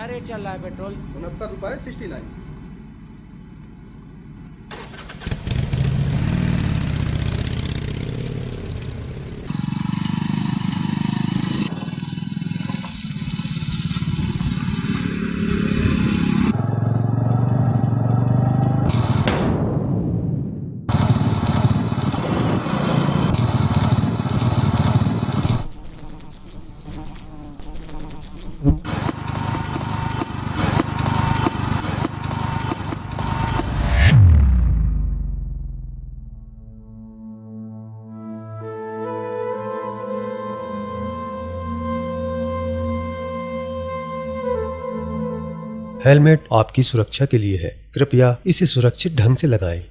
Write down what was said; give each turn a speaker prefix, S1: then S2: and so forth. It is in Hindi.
S1: क्या रेट चल रहा है पेट्रोल?
S2: 69 रुपये 69।
S3: हेलमेट आपकी सुरक्षा के लिए है, कृपया इसे सुरक्षित ढंग से लगाएं।